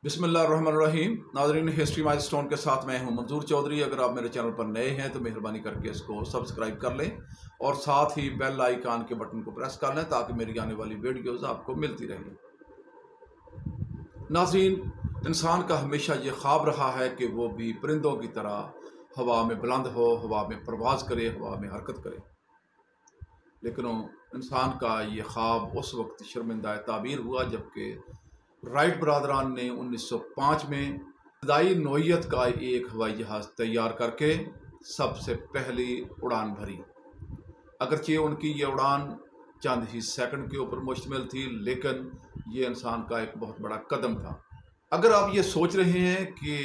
बिस्मिल्लाहिर्रहमानिर्रहीम। नाज़रीन, history milestone के साथ मैं हूं मंजूर चौधरी। अगर आप मेरे चैनल पर नए हैं तो मेहरबानी करके इसको सब्सक्राइब कर लें और साथ ही बेल आइकन के बटन को प्रेस कर लें ताकि मेरी आने वाली वीडियोज़ आपको मिलती रहें। नाज़रीन, इंसान का हमेशा ये ख्वाब रहा है कि वो भी परिंदों की तरह हवा में बुलंद हो, हवा में परवाज़ करे, हवा में हरकत करे। लेकिन इंसान का ये ख्वाब उस वक्त शर्मिंदा ताबीर हुआ जबकि राइट बरदरान ने 1905 में इब्तदाई नौइयत का एक हवाई जहाज़ तैयार करके सबसे पहली उड़ान भरी। अगरचे उनकी ये उड़ान चंद ही सेकंड के ऊपर मुश्तमिल थी, लेकिन ये इंसान का एक बहुत बड़ा कदम था। अगर आप ये सोच रहे हैं कि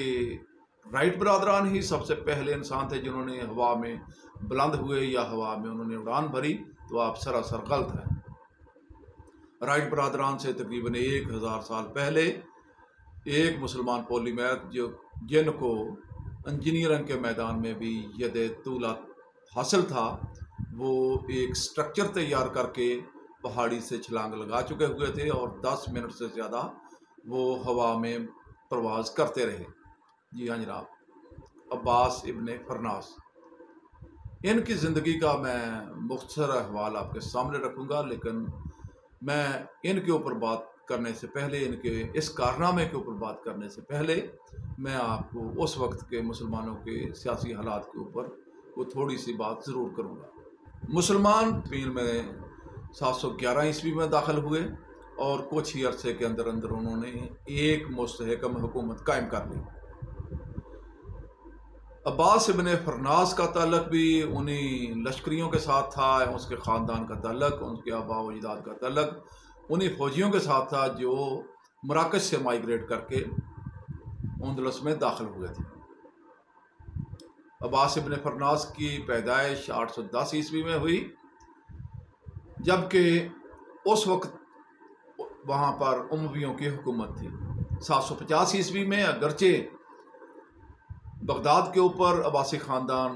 राइट बरदरान ही सबसे पहले इंसान थे जिन्होंने हवा में बुलंद हुए या हवा में उन्होंने उड़ान भरी, तो आप सरासर गलत हैं। राइट बरदरान से तकरीबन 1000 साल पहले एक मुसलमान पॉलीमैथ जिनको इंजीनियरिंग के मैदान में भी यदे तूला हासिल था, वो एक स्ट्रक्चर तैयार करके पहाड़ी से छलांग लगा चुके हुए थे और 10 मिनट से ज़्यादा वो हवा में प्रवास करते रहे। जी हाँ जनाब, अब्बास इब्ने फरनास। इनकी ज़िंदगी का मैं मुख्तसर अहवाल आपके सामने रखूँगा, लेकिन मैं इनके ऊपर बात करने से पहले, इनके इस कारनामे के ऊपर बात करने से पहले, मैं आपको उस वक्त के मुसलमानों के सियासी हालात के ऊपर वो थोड़ी सी बात ज़रूर करूँगा। मुसलमान स्पेन में 711 ईस्वी में दाखिल हुए और कुछ ही अरसे के अंदर अंदर उन्होंने एक मुस्तहकम हुकूमत कायम कर ली। अब्बास इब्ने फरनास का ताल्लुक भी उन्हीं लश्करियों के साथ था, उसके ख़ानदान का ताल्लुक, उनके आबा व अजदाद का ताल्लुक उन्हीं फ़ौजियों के साथ था जो मराकश से माइग्रेट करके अंदलस में दाखिल हुए थे। अब्बास इब्ने फरनास की पैदाइश 810 ईस्वी में हुई, जबकि उस वक्त वहाँ पर उमवियों की हुकूमत थी। 750 ईस्वी में अगरचे बगदाद के ऊपर अब्बासी ख़ानदान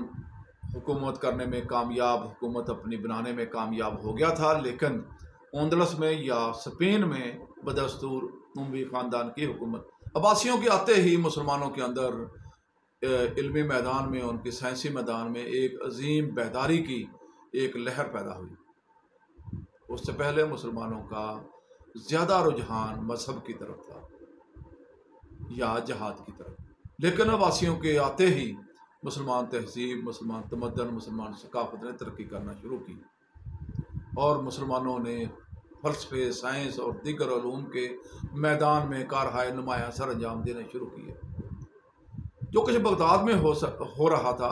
हुकूमत करने में कामयाब, हुकूमत अपनी बनाने में कामयाब हो गया था, लेकिन अंदलस में या स्पेन में बदस्तूर उमवी ख़ानदान की हुकूमत। अब्बासियों के आते ही मुसलमानों के अंदर इल्मी मैदान में, उनके साइंसी मैदान में एक अजीम बेदारी की एक लहर पैदा हुई। उससे पहले मुसलमानों का ज़्यादा रुझान मजहब की तरफ था या जहाद की तरफ, लेकिन अब्बासियों के आते ही मुसलमान तहजीब, मुसलमान तमद्दन, मुसलमान सकाफत ने तरक्की करना शुरू की और मुसलमानों ने फ़लसफ़े, साइंस और दीगर उलूम के मैदान में कारहाय नुमाया सर अंजाम देने शुरू किए। जो कुछ बगदाद में हो रहा था,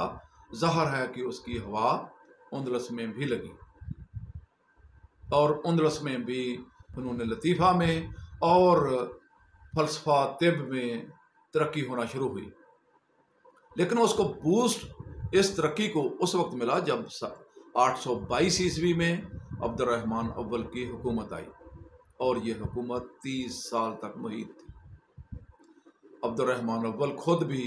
ज़ाहिर है कि उसकी हवा अंदलस में भी लगी और अंदलस में भी फ़नून लतीफ़ा में और फ़लसफ़ा तिब में तरक्की होना शुरू हुई। लेकिन उसको बूस्ट इस तरक्की को उस वक्त मिला जब 822 ईस्वी में अब्दुर्रहमान अव्वल की हुकूमत आई और ये हुकूमत 30 साल तक मुहीत थी। अब्दुर्रहमान अव्वल खुद भी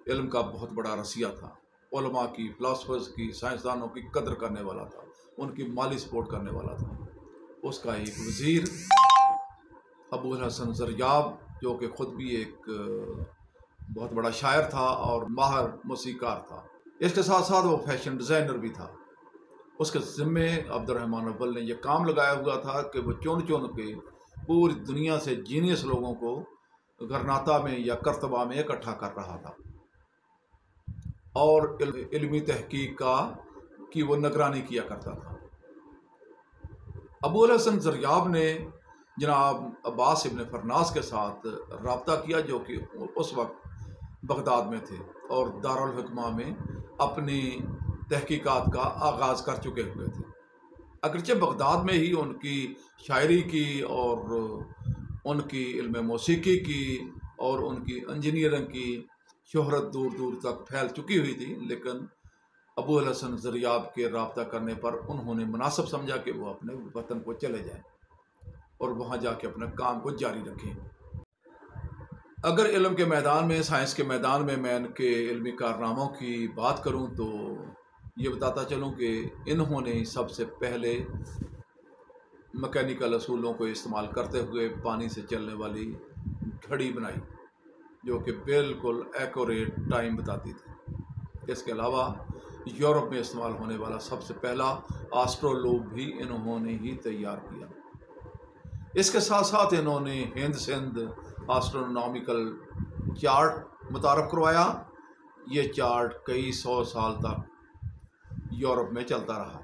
इल्म का बहुत बड़ा रसिया था, उलमा की, फ़िलासफ़र्स की, साइंसदानों की कदर करने वाला था, उनकी माली सपोर्ट करने वाला था। उसका एक वज़ीर अबुल हसन ज़रयाब, जो कि ख़ुद भी एक बहुत बड़ा शायर था और माहिर मौसीकार था, इसके साथ साथ वो फैशन डिज़ाइनर भी था। उसके ज़िम्मे अब्दुर्रहमान अव्वल ने यह काम लगाया हुआ था कि वो चुन चुन के पूरी दुनिया से जीनियस लोगों को गरनाता में या करतबा में इकट्ठा कर रहा था और इल्मी तहकीक की वो निगरानी किया करता था। अबुल हसन ज़रयाब ने जनाब अब्बास इब्ने फरनास के साथ रब्ता किया, जो कि उस वक्त बगदाद में थे और दारुल हुक्मा में अपनी तहकीकात का आगाज़ कर चुके हुए थे। अगरचे बगदाद में ही उनकी शायरी की और उनकी इल्म मौसीकी की और उनकी इंजीनियरिंग की शोहरत दूर दूर तक फैल चुकी हुई थी, लेकिन अबुल हसन ज़रयाब के रब्ता करने पर उन्होंने मुनासिब समझा कि वो अपने वतन को चले जाएं और वहाँ जाके अपने काम को जारी रखें। अगर इल्म के मैदान में, साइंस के मैदान में मैं इनके इल्मी कारनामों की बात करूं तो ये बताता चलूं कि इन्होंने सबसे पहले मैकेनिकल असूलों को इस्तेमाल करते हुए पानी से चलने वाली घड़ी बनाई। جو کہ بالکل ایکوریٹ ٹائم بتاتی تھی۔ اس کے علاوہ یورپ میں استعمال ہونے والا سب سے پہلا آسٹرولوب بھی انہوں نے ہی تیار کیا۔ اس کے ساتھ ساتھ انہوں نے ہند سندھ آسٹرونامیکل چارٹ متعارف کروایا۔ یہ چارٹ کئی سو سال تک یورپ میں چلتا رہا۔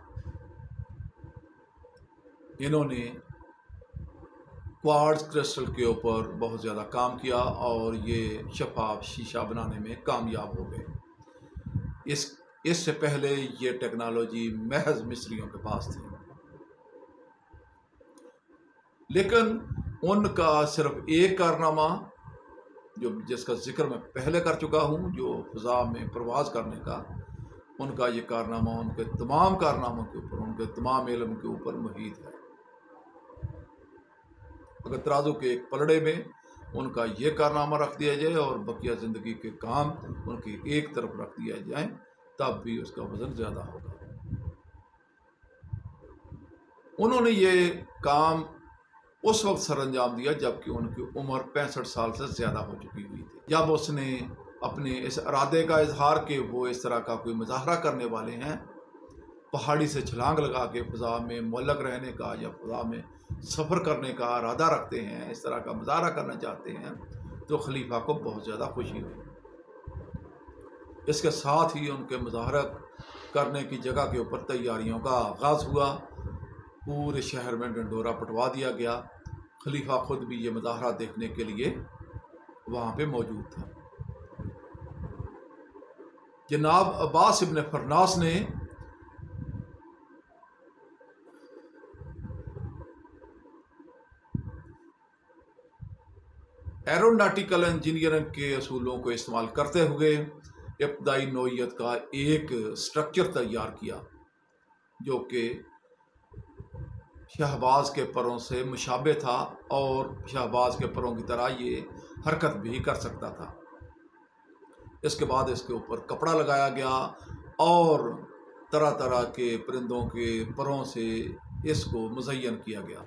انہوں نے کوارٹز کرسٹل کے اوپر بہت زیادہ کام کیا اور یہ شفاف شیشہ بنانے میں کامیاب ہو گئے۔ اس سے پہلے یہ ٹیکنالوجی محض مصریوں کے پاس تھی، لیکن ان کا صرف ایک کارنامہ جس کا ذکر میں پہلے کر چکا ہوں، جو فضا میں پرواز کرنے کا، ان کا یہ کارنامہ ان کے تمام کارناموں کے اوپر، ان کے تمام علم کے اوپر محیط ہے۔ اگر ترازو کے ایک پلڑے میں ان کا یہ کارنامہ رکھ دیا جائے اور بقیہ زندگی کے کام ان کی ایک طرف رکھ دیا جائیں، تب بھی اس کا وزن زیادہ ہوگا۔ انہوں نے یہ کام اس وقت سر انجام دیا جبکہ ان کی عمر 65 سال سے زیادہ ہو چکی ہوئی تھی۔ جب اس نے اپنے اس ارادے کا اظہار کہ وہ اس طرح کا کوئی مظاہرہ کرنے والے ہیں، پہاڑی سے چھلانگ لگا کے فضا میں معلق رہنے کا یا فضا میں سفر کرنے کا ارادہ رکھتے ہیں، اس طرح کا مظاہرہ کرنا چاہتے ہیں، تو خلیفہ کو بہت زیادہ خوشی ہوئی۔ اس کے ساتھ ہی ان کے مظاہرہ کرنے کی جگہ کے اوپر تیاریوں کا آغاز ہوا۔ پورے شہر میں ڈنڈورا پٹوا دیا گیا۔ خلیفہ خود بھی یہ مظاہرہ دیکھنے کے لیے وہاں پہ موجود تھا۔ جناب عباس ابن فرناس نے ایروناٹیکل انجینئرنگ کے اصولوں کو استعمال کرتے ہوئے ابتدائی نوعیت کا ایک سٹرکچر تیار کیا جو کہ شہباز کے پروں سے مشابہ تھا اور شہباز کے پروں کی طرح یہ حرکت بھی کر سکتا تھا۔ اس کے بعد اس کے اوپر کپڑا لگایا گیا اور طرح طرح کے پرندوں کے پروں سے اس کو مزین کیا گیا۔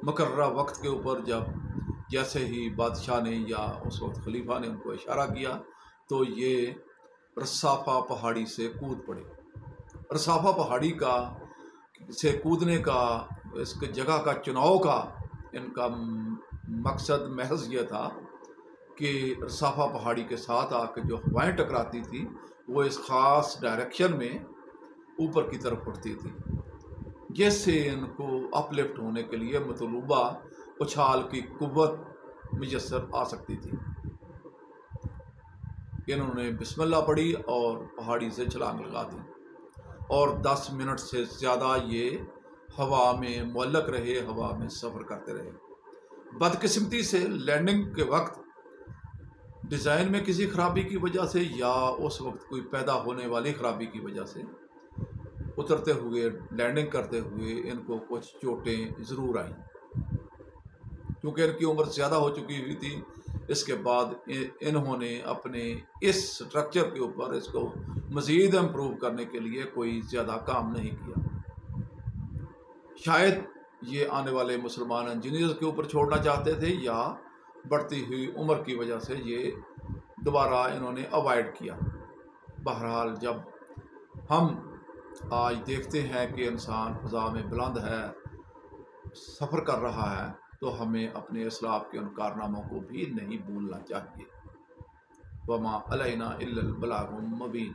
مقررہ وقت کے اوپر جیسے ہی بادشاہ نے یا اس وقت خلیفہ نے ان کو اشارہ کیا تو یہ رصافہ پہاڑی سے کود پڑے۔ رصافہ پہاڑی سے کودنے کا، اس کے جگہ کا چناؤ کا ان کا مقصد محض یہ تھا کہ رصافہ پہاڑی کے ساتھ آ کے جو ہوائیں ٹکراتی تھی وہ اس خاص ڈائریکشن میں اوپر کی طرف اٹھتی تھی، جس سے ان کو اپ لفٹ ہونے کے لیے مطلوبہ اچھال کی قوت میسر آ سکتی تھی۔ انہوں نے بسم اللہ پڑھی اور پہاڑی سے چھلانگ لگا دی اور 10 منٹ سے زیادہ یہ ہوا میں معلق رہے، ہوا میں سفر کرتے رہے۔ بدقسمتی سے لینڈنگ کے وقت ڈیزائن میں کسی خرابی کی وجہ سے یا اس وقت کوئی پیدا ہونے والی خرابی کی وجہ سے اترتے ہوئے، لینڈنگ کرتے ہوئے ان کو کچھ چوٹیں ضرور آئیں، کیونکہ ان کی عمر زیادہ ہو چکی ہوئی تھی۔ اس کے بعد انہوں نے اپنے اس سٹرکچر کے اوپر اس کو مزید امپروو کرنے کے لیے کوئی زیادہ کام نہیں کیا۔ شاید یہ آنے والے مسلمان انجینئرز کے اوپر چھوڑنا چاہتے تھے یا بڑھتی ہوئی عمر کی وجہ سے یہ دوبارہ انہوں نے اوائڈ کیا۔ بہرحال جب ہم آج دیکھتے ہیں کہ انسان فضا میں بلند ہے، سفر کر رہا ہے، تو ہمیں اپنے اسلاف کے ان کارناموں کو بھی نہیں بھولنا چاہیے۔ وما علینا الا البلاغ المبین۔